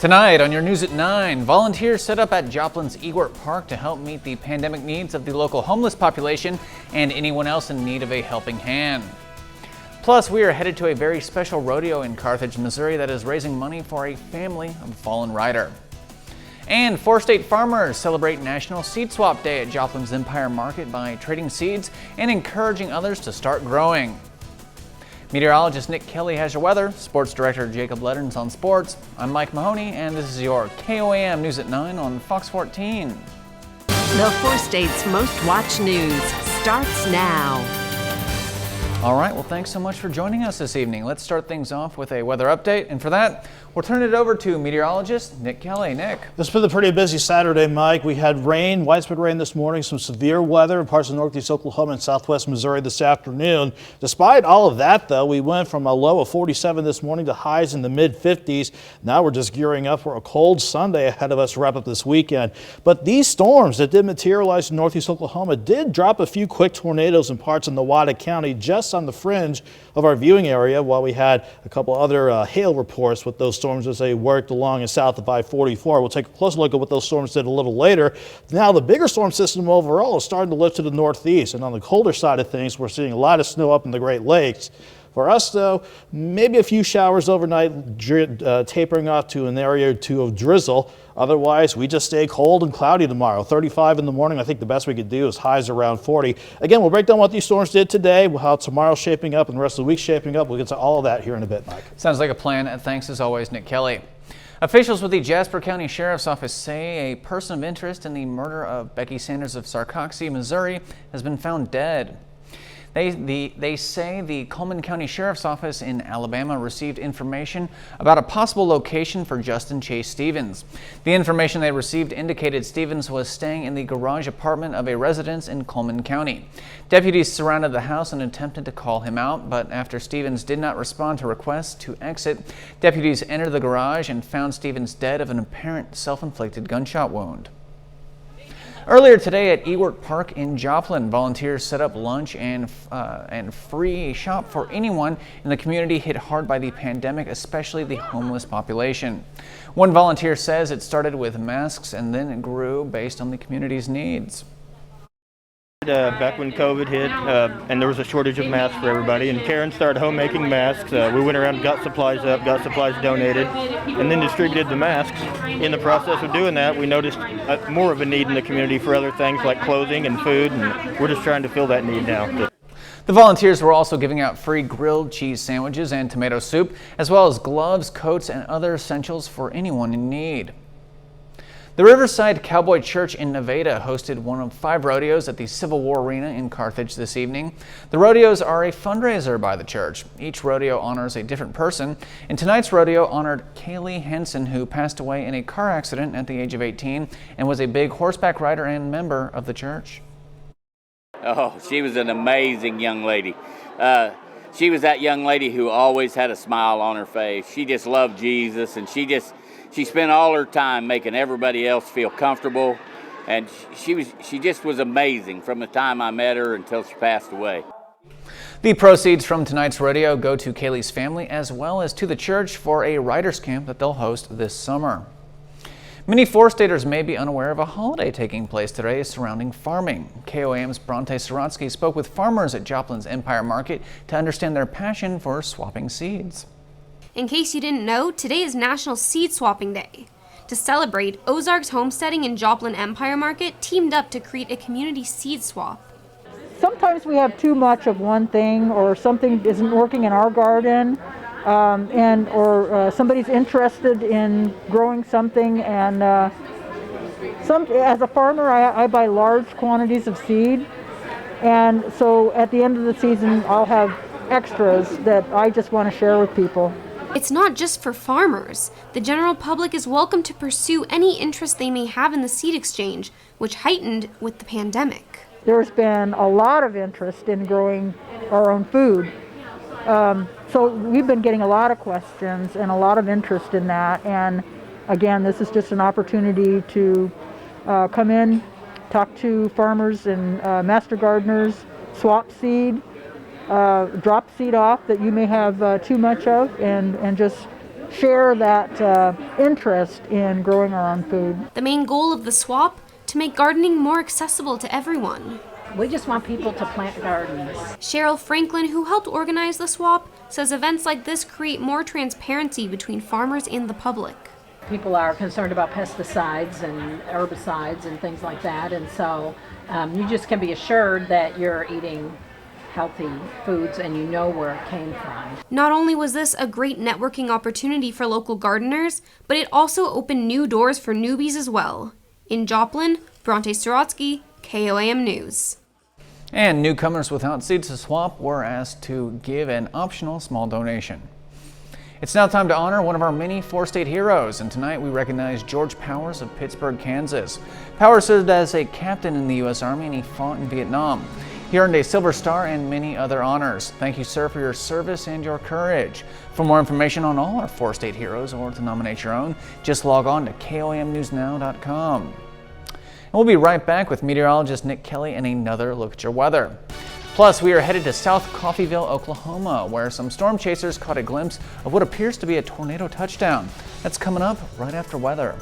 Tonight on your News at 9, volunteers set up at Joplin's Ewart Park to help meet the pandemic needs of the local homeless population and anyone else in need of a helping hand. Plus, we are headed to a very special rodeo in Carthage, Missouri that is raising money for a family of a fallen rider. And 4 state farmers celebrate National Seed Swap Day at Joplin's Empire Market by trading seeds and encouraging others to start growing. Meteorologist Nick Kelly has your weather. Sports director Jacob Ledden's on sports. I'm Mike Mahoney, and this is your KOAM News at 9 on Fox 14. The 4 states' most watched news starts now. All right, well, thanks so much for joining us this evening. Let's start things off with a weather update, and for that, we'll turn it over to meteorologist Nick Kelly. Nick. It's been a pretty busy Saturday, Mike. We had rain, widespread rain this morning, some severe weather in parts of northeast Oklahoma and southwest Missouri this afternoon. Despite all of that, though, we went from a low of 47 this morning to highs in the mid-50s. Now we're just gearing up for a cold Sunday ahead of us to wrap up this weekend. But these storms that did materialize in northeast Oklahoma did drop a few quick tornadoes in parts of Nowata County, just on the fringe of our viewing area, while we had a couple other hail reports with those storms as they worked along and south of I-44. We'll take a closer look at what those storms did a little later. Now, the bigger storm system overall is starting to lift to the northeast, and on the colder side of things, we're seeing a lot of snow up in the Great Lakes. For us, though, maybe a few showers overnight, tapering off to an area or two of drizzle. Otherwise, we just stay cold and cloudy tomorrow. 35 in the morning. I think the best we could do is highs around 40. Again, we'll break down what these storms did today, how tomorrow's shaping up, and the rest of the week's shaping up. We'll get to all of that here in a bit, Mike. Sounds like a plan. Thanks as always, Nick Kelly. Officials with the Jasper County Sheriff's Office say a person of interest in the murder of Becky Sanders of Sarcoxie, Missouri, has been found dead. They say the Coleman County Sheriff's Office in Alabama received information about a possible location for Justin Chase Stevens. The information they received indicated Stevens was staying in the garage apartment of a residence in Coleman County. Deputies surrounded the house and attempted to call him out, but after Stevens did not respond to requests to exit, deputies entered the garage and found Stevens dead of an apparent self-inflicted gunshot wound. Earlier today at Ewart Park in Joplin, volunteers set up lunch and free shop for anyone in the community hit hard by the pandemic, especially the homeless population. One volunteer says it started with masks and then it grew based on the community's needs. Back when COVID hit and there was a shortage of masks for everybody, and Karen started homemaking masks. We went around and got supplies up, got supplies donated, and then distributed the masks. In the process of doing that, we noticed more of a need in the community for other things like clothing and food, and we're just trying to fill that need now. The volunteers were also giving out free grilled cheese sandwiches and tomato soup, as well as gloves, coats, and other essentials for anyone in need. The Riverside Cowboy Church in Nevada hosted one of 5 rodeos at the Civil War Arena in Carthage this evening. The rodeos are a fundraiser by the church. Each rodeo honors a different person, and tonight's rodeo honored Kaylee Henson, who passed away in a car accident at the age of 18 and was a big horseback rider and member of the church. Oh, she was an amazing young lady. She was that young lady who always had a smile on her face. She just loved Jesus, and she spent all her time making everybody else feel comfortable, and she just was amazing from the time I met her until she passed away. The proceeds from tonight's rodeo go to Kaylee's family as well as to the church for a writers camp that they'll host this summer. Many 4-staters may be unaware of a holiday taking place today surrounding farming. KOAM's Bronte Sorotsky spoke with farmers at Joplin's Empire Market to understand their passion for swapping seeds. In case you didn't know, today is National Seed Swapping Day. To celebrate, Ozarks Homesteading and Joplin Empire Market teamed up to create a community seed swap. Sometimes we have too much of one thing, or something isn't working in our garden, or somebody's interested in growing something, and as a farmer I buy large quantities of seed, and so at the end of the season I'll have extras that I just want to share with people. It's not just for farmers. The general public is welcome to pursue any interest they may have in the seed exchange, which heightened with the pandemic. There's been a lot of interest in growing our own food. So we've been getting a lot of questions and a lot of interest in that. And again, this is just an opportunity to come in, talk to farmers and master gardeners, swap seed, drop seed off that you may have too much of, and just share that interest in growing our own food. The main goal of the swap? To make gardening more accessible to everyone. We just want people to plant gardens. Cheryl Franklin, who helped organize the swap, says events like this create more transparency between farmers and the public. People are concerned about pesticides and herbicides and things like that, and so you just can be assured that you're eating healthy foods and you know where it came from. Not only was this a great networking opportunity for local gardeners, but it also opened new doors for newbies as well. In Joplin, Bronte Sorotsky, KOAM News. And newcomers without seeds to swap were asked to give an optional small donation. It's now time to honor one of our many four-state heroes, and tonight we recognize George Powers of Pittsburgh, Kansas. Powers served as a captain in the U.S. Army and he fought in Vietnam. He earned a Silver Star and many other honors. Thank you, sir, for your service and your courage. For more information on all our four-state heroes or to nominate your own, just log on to KOAMNewsNow.com. And we'll be right back with meteorologist Nick Kelly and another look at your weather. Plus, we are headed to South Coffeyville, Oklahoma, where some storm chasers caught a glimpse of what appears to be a tornado touchdown. That's coming up right after weather.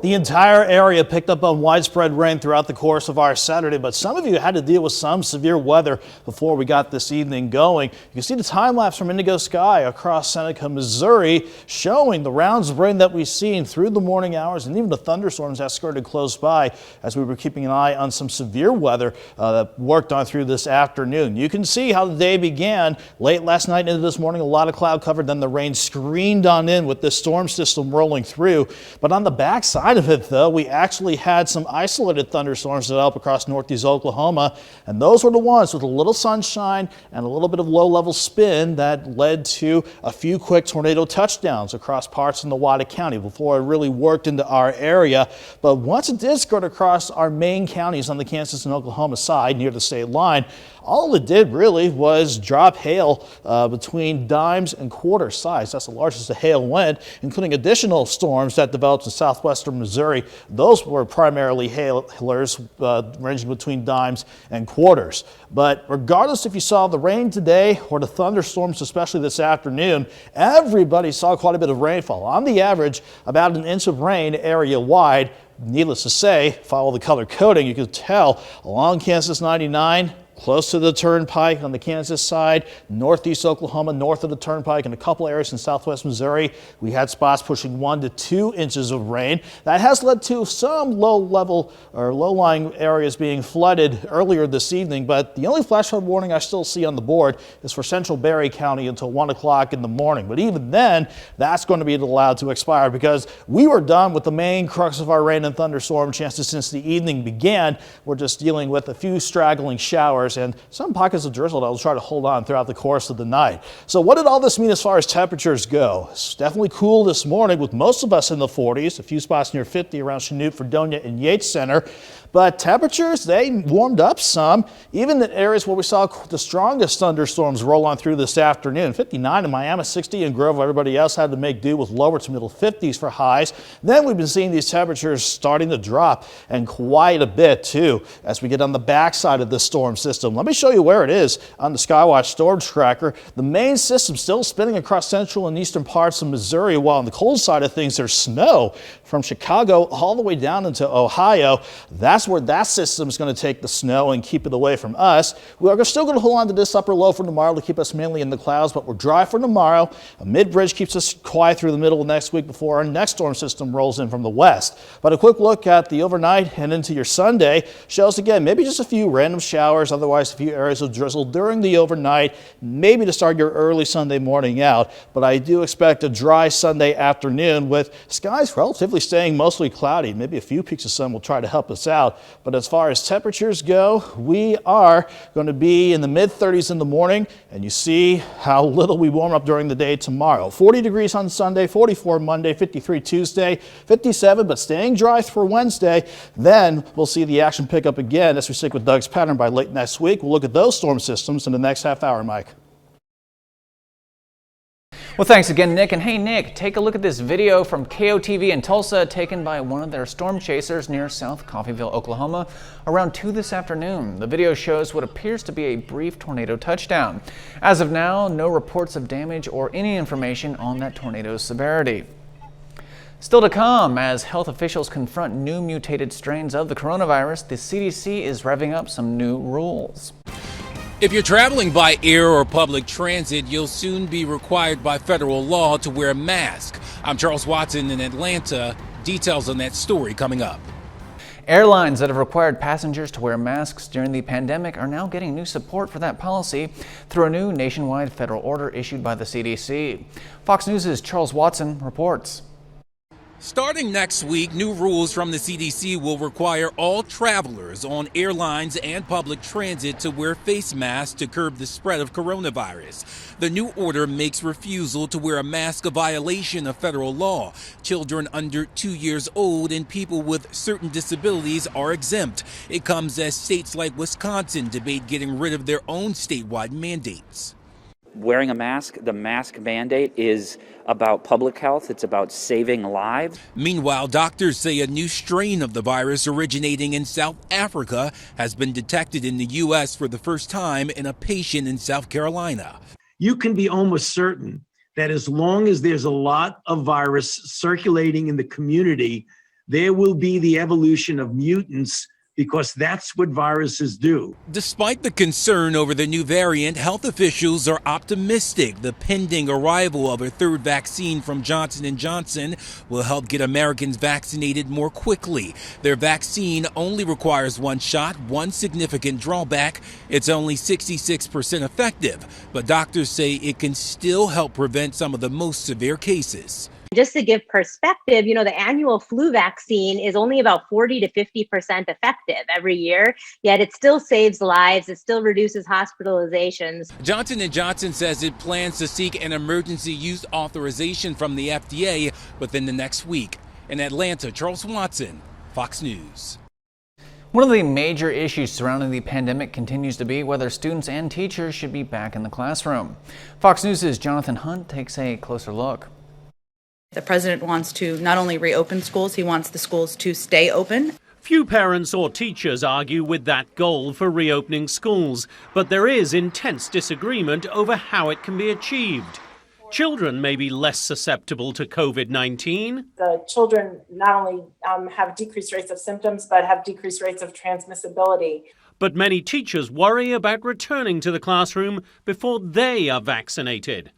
The entire area picked up on widespread rain throughout the course of our Saturday, but some of you had to deal with some severe weather before we got this evening going. You can see the time lapse from Indigo Sky across Seneca, Missouri, showing the rounds of rain that we've seen through the morning hours and even the thunderstorms that skirted close by as we were keeping an eye on some severe weather that worked on through this afternoon. You can see how the day began late last night into this morning, a lot of cloud cover, then the rain screened on in with this storm system rolling through. But on the backside of it, though, we actually had some isolated thunderstorms develop across northeast Oklahoma, and those were the ones with a little sunshine and a little bit of low-level spin that led to a few quick tornado touchdowns across parts of Newata County before it really worked into our area. But once it did skirt across our main counties on the Kansas and Oklahoma side near the state line, all it did really was drop hail between dimes and quarter size. That's the largest the hail went, including additional storms that developed in southwestern Missouri. Those were primarily hailers ranging between dimes and quarters. But regardless if you saw the rain today or the thunderstorms, especially this afternoon, everybody saw quite a bit of rainfall. On the average, about an inch of rain area-wide. Needless to say, follow the color coding, you could tell along Kansas 99, close to the turnpike on the Kansas side, northeast Oklahoma, north of the turnpike, and a couple areas in southwest Missouri, we had spots pushing 1 to 2 inches of rain. That has led to some low-level or low-lying areas being flooded earlier this evening, but the only flash flood warning I still see on the board is for central Berry County until 1 o'clock in the morning. But even then, that's going to be allowed to expire because we were done with the main crux of our rain and thunderstorm chances since the evening began. We're just dealing with a few straggling showers and some pockets of drizzle that will try to hold on throughout the course of the night. So what did all this mean as far as temperatures go? It's definitely cool this morning with most of us in the 40s, a few spots near 50 around Chanute, Fredonia, and Yates Center. But temperatures, they warmed up some, even in areas where we saw the strongest thunderstorms roll on through this afternoon. 59 in Miami, 60 in Grove. Everybody else had to make do with lower to middle 50s for highs. Then we've been seeing these temperatures starting to drop, and quite a bit too as we get on the backside of this storm system. Let me show you where it is on the Skywatch storage tracker. The main system still spinning across central and eastern parts of Missouri, while on the cold side of things there's snow from Chicago all the way down into Ohio. That's where that system is going to take the snow and keep it away from us. We are still going to hold on to this upper low for tomorrow to keep us mainly in the clouds, but we're dry for tomorrow. A mid-bridge keeps us quiet through the middle of next week before our next storm system rolls in from the west. But a quick look at the overnight and into your Sunday shows again maybe just a few random showers, otherwise a few areas of drizzle during the overnight, maybe to start your early Sunday morning out. But I do expect a dry Sunday afternoon with skies relatively staying mostly cloudy. Maybe a few peaks of sun will try to help us out. But as far as temperatures go, we are going to be in the mid-30s in the morning, and you see how little we warm up during the day tomorrow. 40 degrees on Sunday, 44 Monday, 53 Tuesday, 57, but staying dry for Wednesday. Then we'll see the action pick up again as we stick with Doug's pattern by late next week. We'll look at those storm systems in the next half hour, Mike. Well, thanks again, Nick. And hey, Nick, take a look at this video from KOTV in Tulsa taken by one of their storm chasers near South Coffeyville, Oklahoma, around 2 this afternoon. The video shows what appears to be a brief tornado touchdown. As of now, no reports of damage or any information on that tornado's severity. Still to come, as health officials confront new mutated strains of the coronavirus, the CDC is revving up some new rules. If you're traveling by air or public transit, you'll soon be required by federal law to wear a mask. I'm Charles Watson in Atlanta. Details on that story coming up. Airlines that have required passengers to wear masks during the pandemic are now getting new support for that policy through a new nationwide federal order issued by the CDC. Fox News' Charles Watson reports. Starting next week, new rules from the CDC will require all travelers on airlines and public transit to wear face masks to curb the spread of coronavirus. The new order makes refusal to wear a mask a violation of federal law. Children under 2 years old and people with certain disabilities are exempt. It comes as states like Wisconsin debate getting rid of their own statewide mandates. Wearing a mask, the mask mandate is about public health. It's about saving lives. Meanwhile, doctors say a new strain of the virus originating in South Africa has been detected in the U.S. for the first time in a patient in South Carolina. You can be almost certain that as long as there's a lot of virus circulating in the community, there will be the evolution of mutants, because that's what viruses do. Despite the concern over the new variant, health officials are optimistic the pending arrival of a third vaccine from Johnson & Johnson will help get Americans vaccinated more quickly. Their vaccine only requires one shot. One significant drawback, it's only 66% effective, but doctors say it can still help prevent some of the most severe cases. Just to give perspective, the annual flu vaccine is only about 40 to 50% effective every year, yet it still saves lives. It still reduces hospitalizations. Johnson & Johnson says it plans to seek an emergency use authorization from the FDA within the next week. In Atlanta, Charles Watson, Fox News. One of the major issues surrounding the pandemic continues to be whether students and teachers should be back in the classroom. Fox News' Jonathan Hunt takes a closer look. The president wants to not only reopen schools, he wants the schools to stay open. Few parents or teachers argue with that goal for reopening schools, but there is intense disagreement over how it can be achieved. Children may be less susceptible to COVID-19. The children not only have decreased rates of symptoms, but have decreased rates of transmissibility. But many teachers worry about returning to the classroom before they are vaccinated.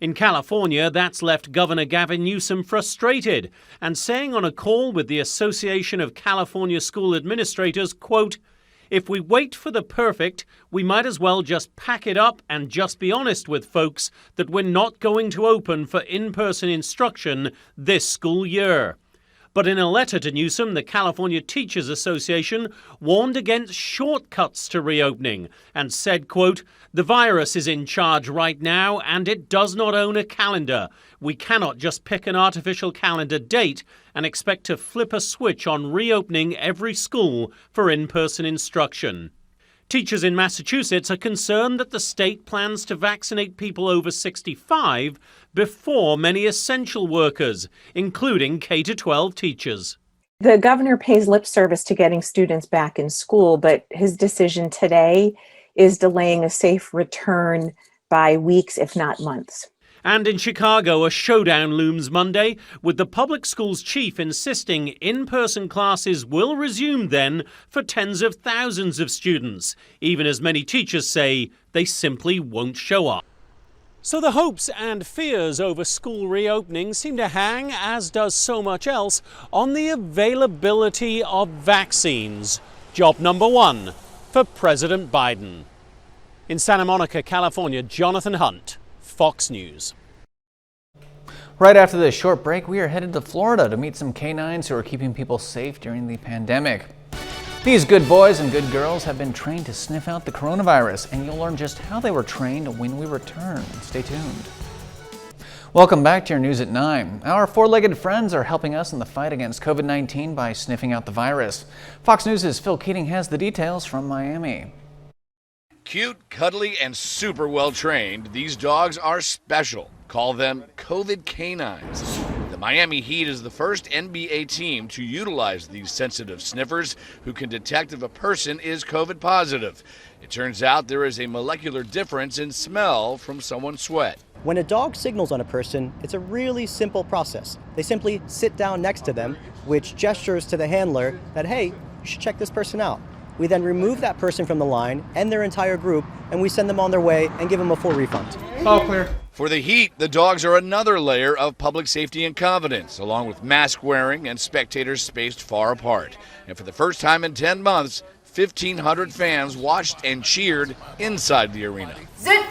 In California, that's left Governor Gavin Newsom frustrated and saying on a call with the Association of California School Administrators, quote, "If we wait for the perfect, we might as well just pack it up and just be honest with folks that we're not going to open for in-person instruction this school year." But in a letter to Newsom, the California Teachers Association warned against shortcuts to reopening and said, quote, "The virus is in charge right now and it does not own a calendar. We cannot just pick an artificial calendar date and expect to flip a switch on reopening every school for in-person instruction." Teachers in Massachusetts are concerned that the state plans to vaccinate people over 65 before many essential workers, including K-12 teachers. The governor pays lip service to getting students back in school, but his decision today is delaying a safe return by weeks, if not months. And in Chicago, a showdown looms Monday, with the public schools chief insisting in-person classes will resume then for tens of thousands of students, even as many teachers say they simply won't show up. So the hopes and fears over school reopening seem to hang, as does so much else, on the availability of vaccines. Job number one for President Biden. In Santa Monica, California, Jonathan Hunt, Fox News. Right after this short break, we are headed to Florida to meet some canines who are keeping people safe during the pandemic. These good boys and good girls have been trained to sniff out the coronavirus, and you'll learn just how they were trained when we return. Stay tuned. Welcome back to your News at 9. Our four-legged friends are helping us in the fight against COVID-19 by sniffing out the virus. Fox News' Phil Keating has the details from Miami. Cute, cuddly, and super well trained, these dogs are special. call them COVID Canines. The Miami Heat is the first NBA team to utilize these sensitive sniffers who can detect if a person is COVID positive. It turns out there is a molecular difference in smell from someone's sweat. When a dog signals on a person, it's a really simple process. They simply sit down next to them, which gestures to the handler that, hey, you should check this person out. We then remove that person from the line and their entire group, and we send them on their way and give them a full refund. All clear. For the Heat, the dogs are another layer of public safety incompetence, along with mask wearing and spectators spaced far apart. And for the first time in 10 months, 1,500 fans watched and cheered inside the arena. Zip!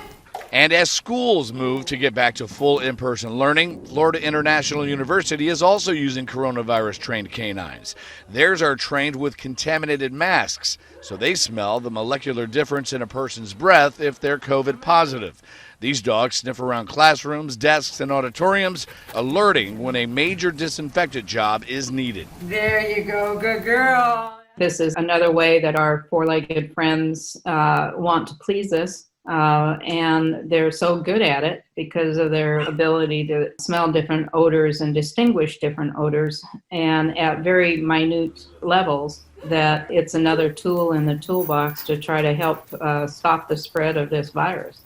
And as schools move to get back to full in-person learning, Florida International University is also using coronavirus-trained canines. Theirs are trained with contaminated masks, so they smell the molecular difference in a person's breath if they're COVID positive. These dogs sniff around classrooms, desks, and auditoriums, alerting when a major disinfectant job is needed. There you go, good girl. This is another way that our four-legged friends want to please us. And they're so good at it because of their ability to smell different odors and distinguish different odors, and at very minute levels, that it's another tool in the toolbox to try to help stop the spread of this virus.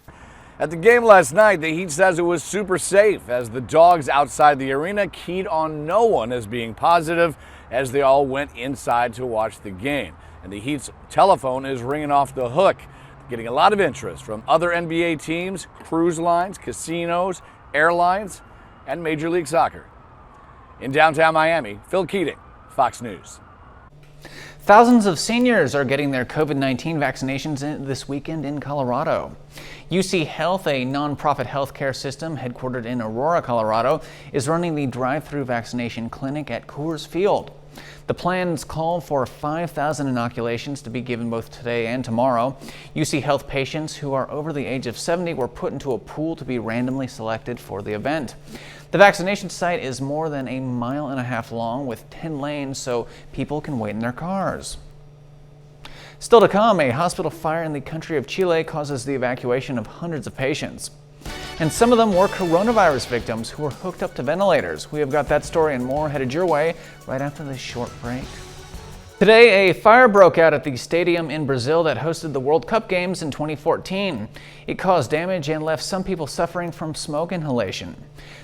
At the game last night, the Heat says it was super safe as the dogs outside the arena keyed on no one as being positive as they all went inside to watch the game. And the Heat's telephone is ringing off the hook, getting a lot of interest from other NBA teams, cruise lines, casinos, airlines, and Major League Soccer. In downtown Miami, Phil Keating, Fox News. Thousands of seniors are getting their COVID-19 vaccinations this weekend in Colorado. UC Health, a nonprofit healthcare system headquartered in Aurora, Colorado, is running the drive-through vaccination clinic at Coors Field. The plans call for 5,000 inoculations to be given both today and tomorrow. UC Health patients who are over the age of 70 were put into a pool to be randomly selected for the event. The vaccination site is more than 1.5 miles long with 10 lanes so people can wait in their cars. Still to come, a hospital fire in the country of Chile causes the evacuation of hundreds of patients. And some of them were coronavirus victims who were hooked up to ventilators. We have got that story and more headed your way right after this short break. Today, a fire broke out at the stadium in Brazil that hosted the World Cup games in 2014. It caused damage and left some people suffering from smoke inhalation.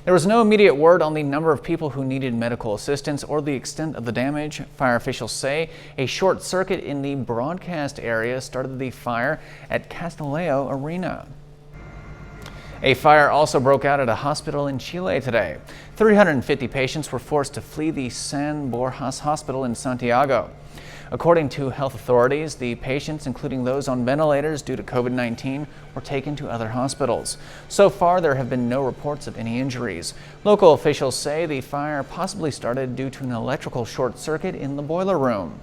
There was no immediate word on the number of people who needed medical assistance or the extent of the damage. Fire officials say a short circuit in the broadcast area started the fire at Castelao Arena. A fire also broke out at a hospital in Chile today. 350 patients were forced to flee the San Borjas Hospital in Santiago. According to health authorities, the patients, including those on ventilators due to COVID-19, were taken to other hospitals. So far, there have been no reports of any injuries. Local officials say the fire possibly started due to an electrical short circuit in the boiler room.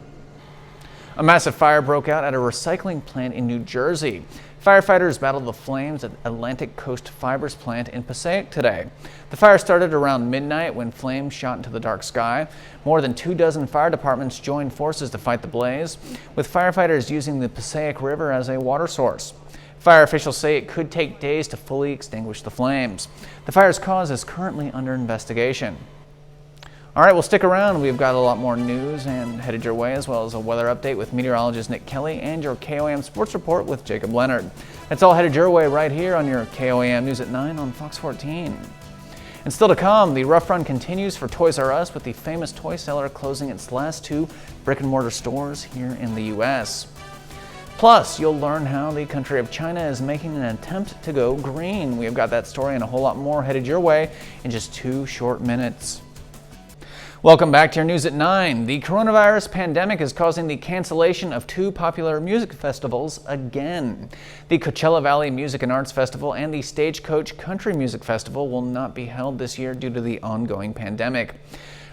A massive fire broke out at a recycling plant in New Jersey. Firefighters battled the flames at Atlantic Coast Fibers plant in Passaic today. The fire started around midnight when flames shot into the dark sky. More than 24 fire departments joined forces to fight the blaze, with firefighters using the Passaic River as a water source. Fire officials say it could take days to fully extinguish the flames. The fire's cause is currently under investigation. All right, well, stick around. We've got a lot more news and headed your way, as well as a weather update with meteorologist Nick Kelly and your KOAM Sports Report with Jacob Leonard. That's all headed your way right here on your KOAM News at 9 on Fox 14. And still to come, the rough run continues for Toys R Us, with the famous toy seller closing its last 2 brick-and-mortar stores here in the U.S. Plus, you'll learn how the country of China is making an attempt to go green. We have got that story and a whole lot more headed your way in just 2 short minutes. Welcome back to your News at 9. The coronavirus pandemic is causing the cancellation of 2 popular music festivals again. The Coachella Valley Music and Arts Festival and the Stagecoach Country Music Festival will not be held this year due to the ongoing pandemic.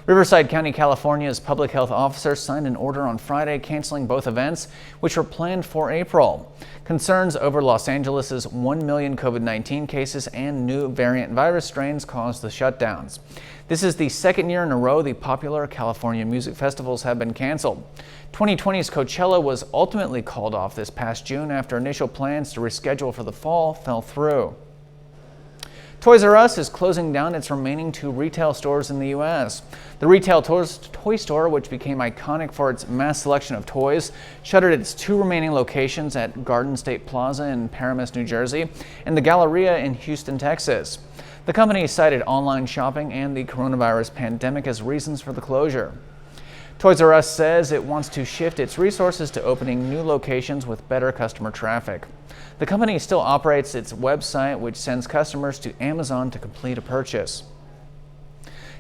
Riverside County, California's public health officer signed an order on Friday canceling both events, which were planned for April. Concerns over Los Angeles' 1 million COVID-19 cases and new variant virus strains caused the shutdowns. This is the second year in a row the popular California music festivals have been canceled. 2020's Coachella was ultimately called off this past June after initial plans to reschedule for the fall fell through. Toys R Us is closing down its remaining 2 retail stores in the U.S. The retail toy store, which became iconic for its mass selection of toys, shuttered its 2 remaining locations at Garden State Plaza in Paramus, New Jersey, and the Galleria in Houston, Texas. The company cited online shopping and the coronavirus pandemic as reasons for the closure. Toys R Us says it wants to shift its resources to opening new locations with better customer traffic. The company still operates its website, which sends customers to Amazon to complete a purchase.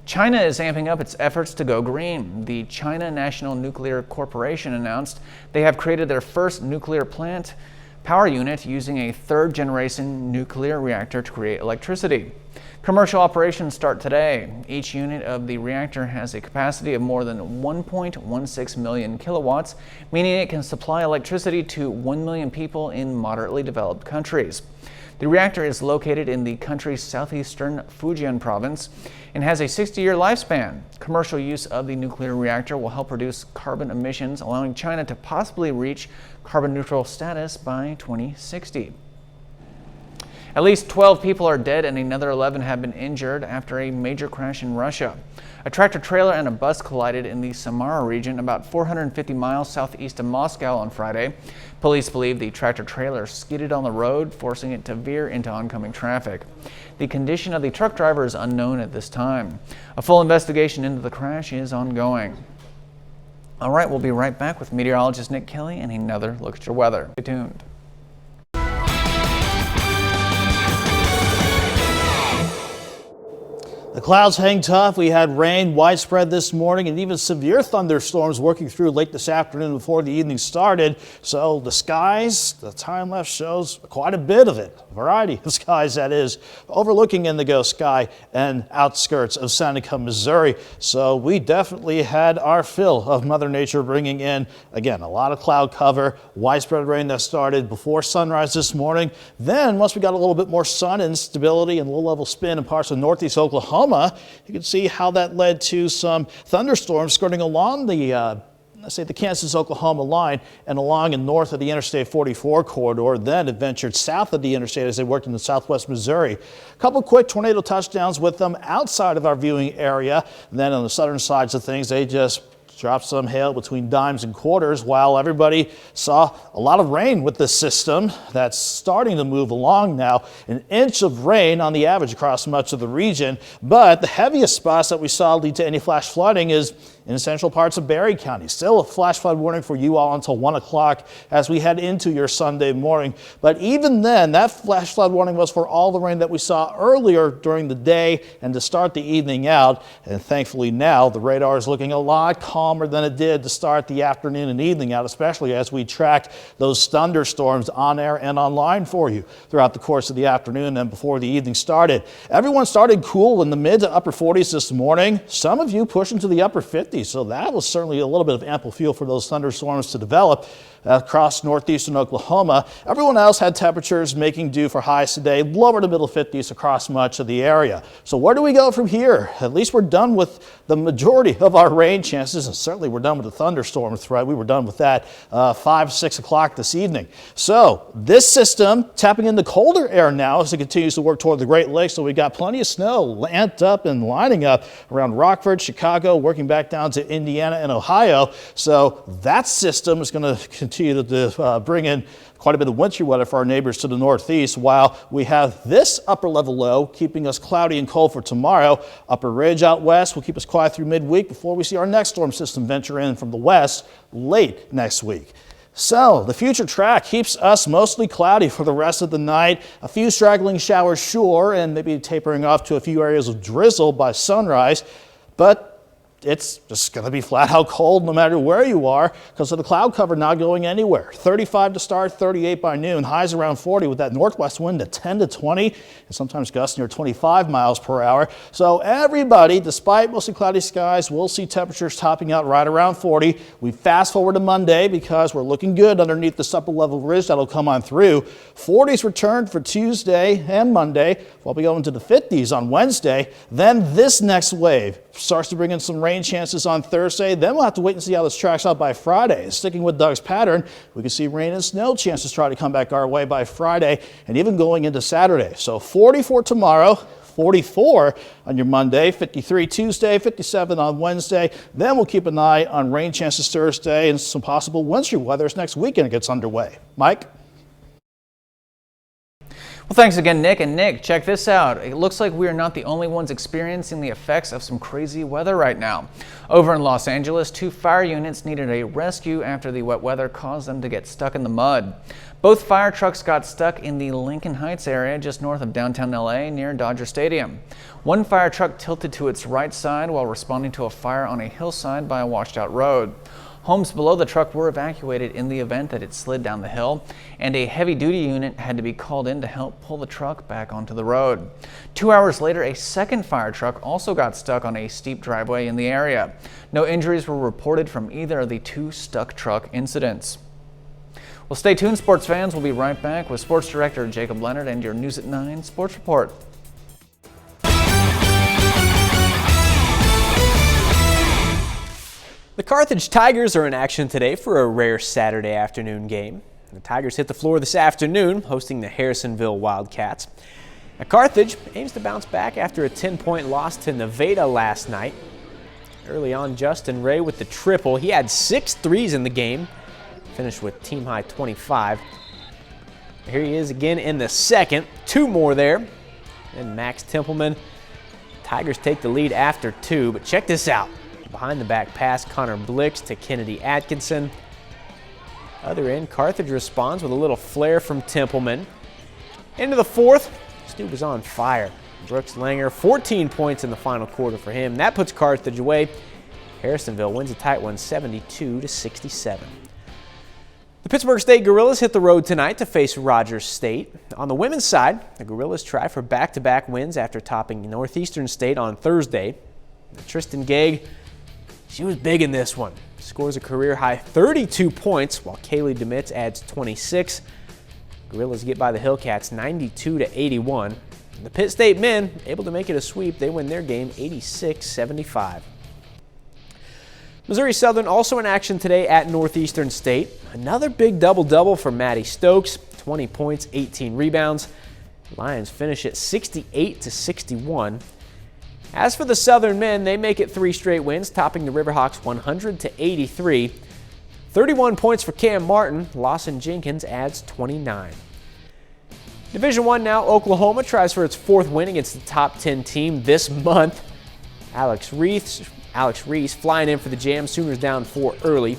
China is amping up its efforts to go green. The China National Nuclear Corporation announced they have created their first nuclear plant power unit using a 3rd-generation nuclear reactor to create electricity. Commercial operations start today. Each unit of the reactor has a capacity of more than 1.16 million kilowatts, meaning it can supply electricity to 1 million people in moderately developed countries. The reactor is located in the country's southeastern Fujian province and has a 60-year lifespan. Commercial use of the nuclear reactor will help reduce carbon emissions, allowing China to possibly reach carbon neutral status by 2060. At least 12 people are dead and another 11 have been injured after a major crash in Russia. A tractor-trailer and a bus collided in the Samara region about 450 miles southeast of Moscow on Friday. Police believe the tractor-trailer skidded on the road, forcing it to veer into oncoming traffic. The condition of the truck driver is unknown at this time. A full investigation into the crash is ongoing. All right, we'll be right back with meteorologist Nick Kelly and another look at your weather. Stay tuned. The clouds hang tough. We had rain widespread this morning and even severe thunderstorms working through late this afternoon before the evening started. So the skies, the time left shows quite a bit of it. A variety of skies, that is, overlooking indigo sky and outskirts of Seneca, Missouri. So we definitely had our fill of Mother Nature bringing in, again, a lot of cloud cover, widespread rain that started before sunrise this morning. Then once we got a little bit more sun and stability and low-level spin in parts of northeast Oklahoma, you can see how that led to some thunderstorms skirting along the the Kansas-Oklahoma line and along and north of the Interstate 44 corridor. Then it ventured south of the interstate as they worked in the southwest Missouri. A couple quick tornado touchdowns with them outside of our viewing area. And then on the southern sides of things, they just dropped some hail between dimes and quarters while everybody saw a lot of rain with this system that's starting to move along now. An inch of rain on the average across much of the region, but the heaviest spots that we saw lead to any flash flooding is in central parts of Berry County. Still a flash flood warning for you all until 1 o'clock as we head into your Sunday morning. But even then, that flash flood warning was for all the rain that we saw earlier during the day and to start the evening out. And thankfully now the radar is looking a lot calmer than it did to start the afternoon and evening out, especially as we track those thunderstorms on air and online for you throughout the course of the afternoon and before the evening started. Everyone started cool in the mid to upper 40s this morning. Some of you pushing to the upper 50s. So that was certainly a little bit of ample fuel for those thunderstorms to develop across northeastern Oklahoma. Everyone else had temperatures making do for highs today, lower to middle 50s across much of the area. So where do we go from here? At least we're done with the majority of our rain chances, and certainly we're done with the thunderstorm threat. We were done with that 5, 6 o'clock this evening. So this system tapping into colder air now as it continues to work toward the Great Lakes. So we got plenty of snow amped up and lining up around Rockford, Chicago, working back down to Indiana and Ohio. So that system is going to continue to bring in quite a bit of wintry weather for our neighbors to the northeast, while we have this upper level low keeping us cloudy and cold for tomorrow. Upper Ridge out west will keep us quiet through midweek before we see our next storm system venture in from the west late next week. So the future track keeps us mostly cloudy for the rest of the night. A few straggling showers sure, and maybe tapering off to a few areas of drizzle by sunrise, but it's just going to be flat out cold no matter where you are because of the cloud cover not going anywhere. 35 to start, 38 by noon, highs around 40 with that northwest wind at 10 to 20 and sometimes gusts near 25 miles per hour. So everybody, despite mostly cloudy skies, will see temperatures topping out right around 40. We fast forward to Monday because we're looking good underneath this upper level ridge that'll come on through. 40s return for Tuesday and Monday. We'll be going to the 50s on Wednesday. Then this next wave starts to bring in some rain rain chances on Thursday. Then we'll have to wait and see how this tracks out by Friday. Sticking with Doug's pattern, we could see rain and snow chances try to come back our way by Friday and even going into Saturday. So 40 for tomorrow. 44 on your Monday, 53 Tuesday, 57 on Wednesday. Then we'll keep an eye on rain chances Thursday and some possible wintry weather as next weekend gets underway. Mike? Well, thanks again, Nick. And Nick, check this out. It looks like we are not the only ones experiencing the effects of some crazy weather right now. Over in Los Angeles, 2 fire units needed a rescue after the wet weather caused them to get stuck in the mud. Both fire trucks got stuck in the Lincoln Heights area just north of downtown LA near Dodger Stadium. One fire truck tilted to its right side while responding to a fire on a hillside by a washed out road. Homes below the truck were evacuated in the event that it slid down the hill, and a heavy-duty unit had to be called in to help pull the truck back onto the road. 2 hours later, a second fire truck also got stuck on a steep driveway in the area. No injuries were reported from either of the 2 stuck truck incidents. Well, stay tuned, sports fans. We'll be right back with Sports Director Jacob Leonard and your News at 9 Sports Report. The Carthage Tigers are in action today for a rare Saturday afternoon game. The Tigers hit the floor this afternoon, hosting the Harrisonville Wildcats. Now, Carthage aims to bounce back after a 10-point loss to Nevada last night. Early on, Justin Ray with the triple. He had 6 threes in the game, finished with team-high 25. Here he is again in the second. 2 more there. And Max Templeman. Tigers take the lead after 2, but check this out. Behind the back pass, Connor Blix to Kennedy Atkinson. Other end, Carthage responds with a little flair from Templeman. Into the fourth, Stu was on fire. Brooks Langer, 14 points in the final quarter for him. That puts Carthage away. Harrisonville wins a tight one, 72-67. The Pittsburgh State Gorillas hit the road tonight to face Rogers State. On the women's side, the Gorillas try for back-to-back wins after topping Northeastern State on Thursday. Tristan Gegg, she was big in this one. Scores a career-high 32 points, while Kaylee Demitz adds 26. Gorillas get by the Hillcats 92-81. The Pitt State men able to make it a sweep. They win their game 86-75. Missouri Southern also in action today at Northeastern State. Another big double-double for Maddie Stokes, 20 points, 18 rebounds. Lions finish at 68-61. As for the Southern men, they make it 3 straight wins, topping the Riverhawks 100-83. 31 points for Cam Martin. Lawson Jenkins adds 29. Division I now, Oklahoma tries for its 4th win against the top 10 team this month. Alex Reese flying in for the Jam. Sooners down 4 early.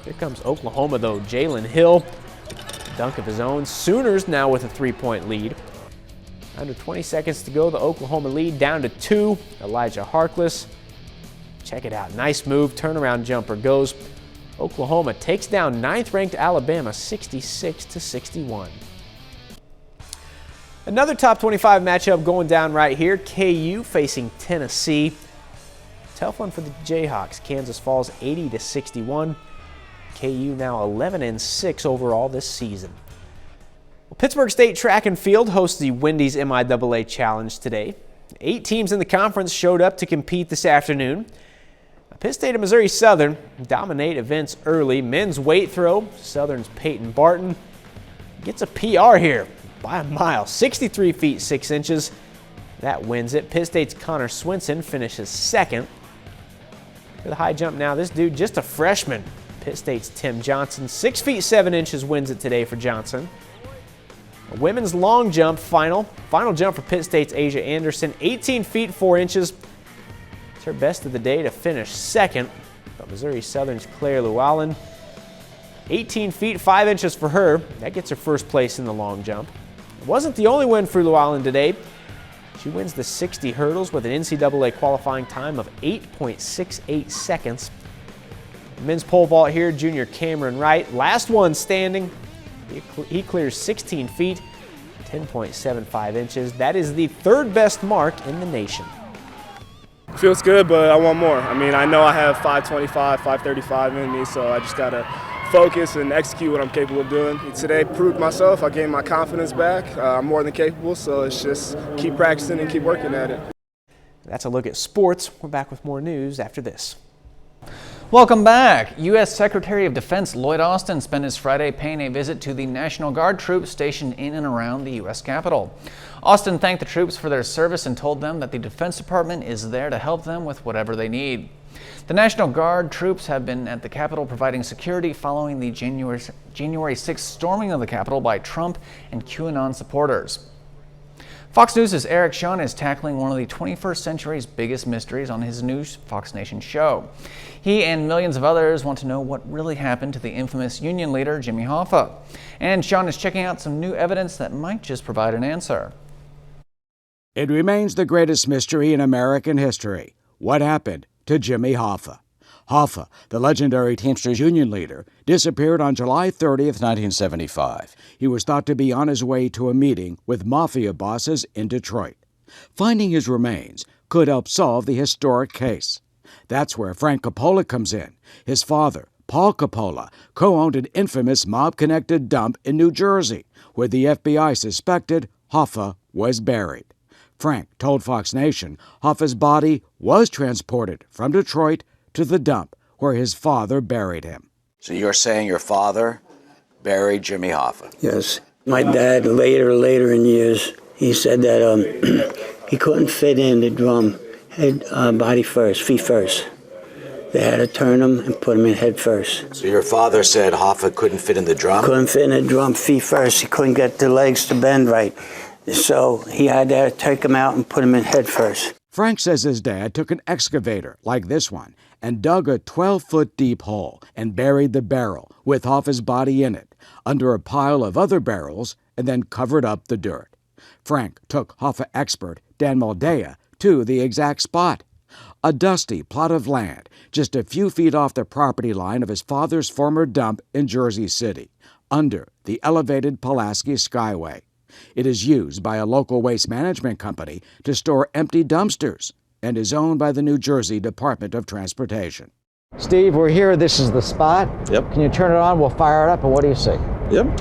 Here comes Oklahoma though. Jalen Hill, dunk of his own. Sooners now with a 3-point lead. Under 20 seconds to go, the Oklahoma lead down to 2. Elijah Harkless. Check it out. Nice move. Turnaround jumper goes. Oklahoma takes down 9th-ranked Alabama 66-61. Another top 25 matchup going down right here. KU facing Tennessee. Tough one for the Jayhawks. Kansas falls 80-61. KU now 11-6 overall this season. Well, Pittsburgh State Track and Field hosts the Wendy's MIAA Challenge today. 8 teams in the conference showed up to compete this afternoon. Pitt State and Missouri Southern dominate events early. Men's weight throw, Southern's Peyton Barton gets a PR here by a mile, 63 feet 6 inches. That wins it. Pitt State's Connor Swinson finishes 2nd. For the high jump now, this dude just a freshman. Pitt State's Tim Johnson, 6 feet 7 inches wins it today for Johnson. A women's long jump final jump for Pitt State's Asia Anderson, 18 feet 4 inches. It's her best of the day to finish 2nd. But Missouri Southern's Claire Llewellyn, 18 feet 5 inches for her. That gets her 1st place in the long jump. It wasn't the only win for Llewellyn today. She wins the 60 hurdles with an NCAA qualifying time of 8.68 seconds. The men's pole vault here, junior Cameron Wright, last one standing. He clears 16 feet, 10.75 inches. That is the 3rd best mark in the nation. Feels good, but I want more. I mean, I know I have 525, 535 in me, so I just got to focus and execute what I'm capable of doing. Today proved myself. I gained my confidence back. I'm more than capable, so it's just keep practicing and keep working at it. That's a look at sports. We're back with more news after this. Welcome back. U.S. Secretary of Defense Lloyd Austin spent his Friday paying a visit to the National Guard troops stationed in and around the U.S. Capitol. Austin thanked the troops for their service and told them that the Defense Department is there to help them with whatever they need. The National Guard troops have been at the Capitol providing security following the January 6th storming of the Capitol by Trump and QAnon supporters. Fox News' Eric Shawn is tackling one of the 21st century's biggest mysteries on his new Fox Nation show. He and millions of others want to know what really happened to the infamous union leader, Jimmy Hoffa. And Shawn is checking out some new evidence that might just provide an answer. It remains the greatest mystery in American history. What happened to Jimmy Hoffa? Hoffa, the legendary Teamsters union leader, disappeared on July 30th, 1975. He was thought to be on his way to a meeting with mafia bosses in Detroit. Finding his remains could help solve the historic case. That's where Frank Coppola comes in. His father, Paul Coppola, co-owned an infamous mob-connected dump in New Jersey, where the FBI suspected Hoffa was buried. Frank told Fox Nation Hoffa's body was transported from Detroit to the dump where his father buried him. So you're saying your father buried Jimmy Hoffa? Yes. My dad, later in years, he said that he couldn't fit in the drum body first, feet first. They had to turn him and put him in head first. So your father said Hoffa couldn't fit in the drum? Couldn't fit in the drum feet first. He couldn't get the legs to bend right. So he had to take him out and put him in head first. Frank says his dad took an excavator like this one and dug a 12-foot deep hole and buried the barrel with Hoffa's body in it under a pile of other barrels and then covered up the dirt. Frank took Hoffa expert Dan Moldea to the exact spot, a dusty plot of land just a few feet off the property line of his father's former dump in Jersey City, under the elevated Pulaski Skyway. It is used by a local waste management company to store empty dumpsters and is owned by the New Jersey Department of Transportation. Steve, we're here. This is the spot. Yep. Can you turn it on? We'll fire it up, and what do you see? Yep.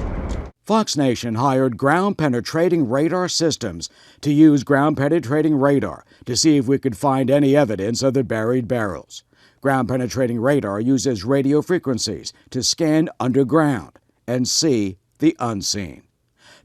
Fox Nation hired ground-penetrating radar systems to use ground-penetrating radar to see if we could find any evidence of the buried barrels. Ground-penetrating radar uses radio frequencies to scan underground and see the unseen.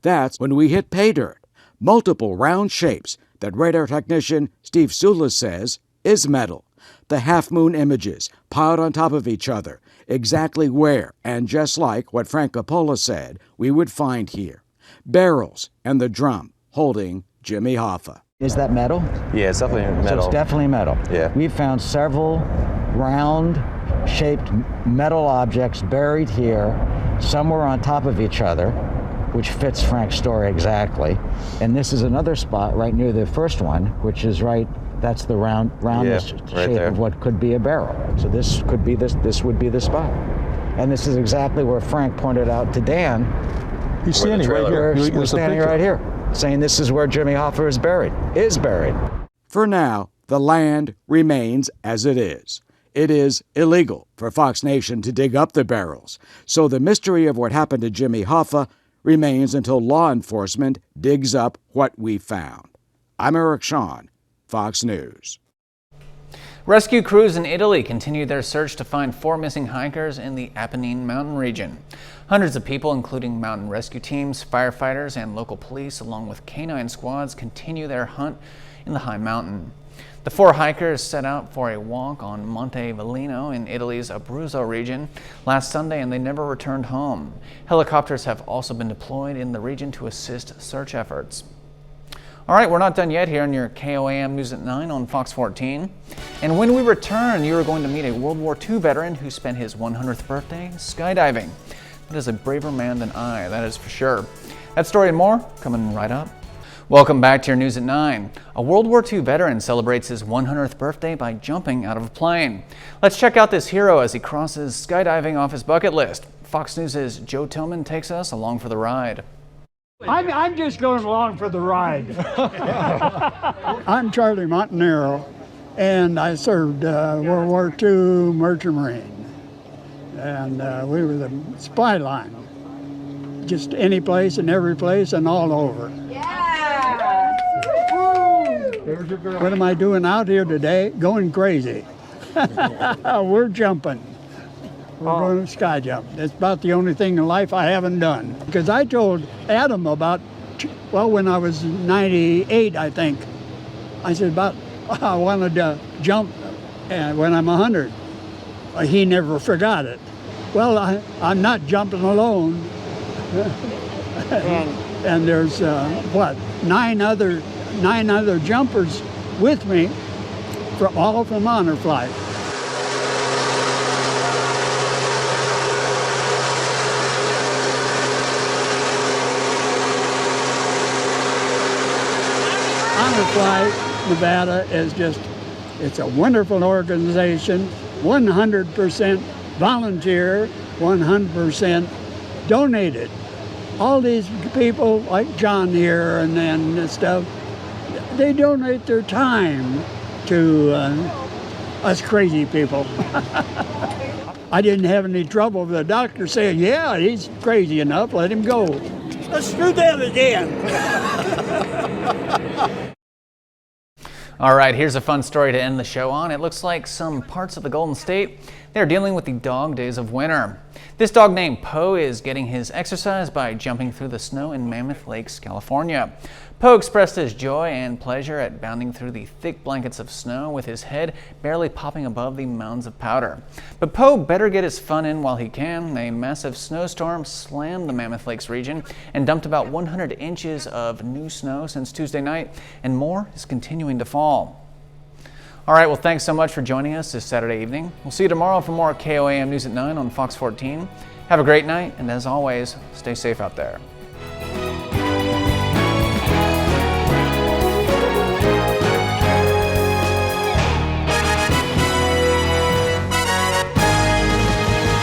That's when we hit pay dirt, multiple round shapes that radar technician Steve Sula says is metal. The half-moon images piled on top of each other, exactly where, and just like what Frank Coppola said we would find here. Barrels and the drum holding Jimmy Hoffa. Is that metal? Yeah, it's definitely metal. So it's definitely metal. Yeah. We've found several round-shaped metal objects buried here, somewhere on top of each other, which fits Frank's story exactly. And this is another spot right near the first one, which is right, that's the roundest right shape there. of what could be a barrel. So this would be the spot. And this is exactly where Frank pointed out to Dan. He's standing right here. He's standing right here, saying this is where Jimmy Hoffa is buried. For now, the land remains as it is. It is illegal for Fox Nation to dig up the barrels. So the mystery of what happened to Jimmy Hoffa remains until law enforcement digs up what we found. I'm Eric Shawn, Fox News. Rescue crews in Italy continue their search to find 4 missing hikers in the Apennine mountain region. Hundreds of people, including mountain rescue teams, firefighters, and local police, along with canine squads, continue their hunt in the high mountain. The 4 hikers set out for a walk on Monte Velino in Italy's Abruzzo region last Sunday, and they never returned home. Helicopters have also been deployed in the region to assist search efforts. All right, we're not done yet here on your KOAM News at 9 on Fox 14. And when we return, you are going to meet a World War II veteran who spent his 100th birthday skydiving. That is a braver man than I, that is for sure. That story and more coming right up. Welcome back to your News at 9. A World War II veteran celebrates his 100th birthday by jumping out of a plane. Let's check out this hero as he crosses skydiving off his bucket list. Fox News' Joe Tillman takes us along for the ride. I'm just going along for the ride. I'm Charlie Montanaro, and I served World War II Merchant Marine. And we were the spy line. Just any place and every place and all over. Here What am I doing out here today? Going crazy. We're jumping. We're going to sky jump. That's about the only thing in life I haven't done. Because I told Adam about, well, when I was 98, I think, I said I wanted to jump when I'm 100. He never forgot it. Well, I'm not jumping alone. And there's, nine other jumpers with me, all from honor flight. Honor Flight Nevada is it's a wonderful organization, 100% volunteer, 100% donated. All these people like John here and stuff, they donate their time to us crazy people. I didn't have any trouble with the doctor saying, yeah, he's crazy enough, let him go. Let's do that again. All right, here's a fun story to end the show on. It looks like some parts of the Golden State, they're dealing with the dog days of winter. This dog named Poe is getting his exercise by jumping through the snow in Mammoth Lakes, California. Poe expressed his joy and pleasure at bounding through the thick blankets of snow with his head barely popping above the mounds of powder. But Poe better get his fun in while he can. A massive snowstorm slammed the Mammoth Lakes region and dumped about 100 inches of new snow since Tuesday night, and more is continuing to fall. All right, well, thanks so much for joining us this Saturday evening. We'll see you tomorrow for more KOAM News at 9 on Fox 14. Have a great night, and as always, stay safe out there.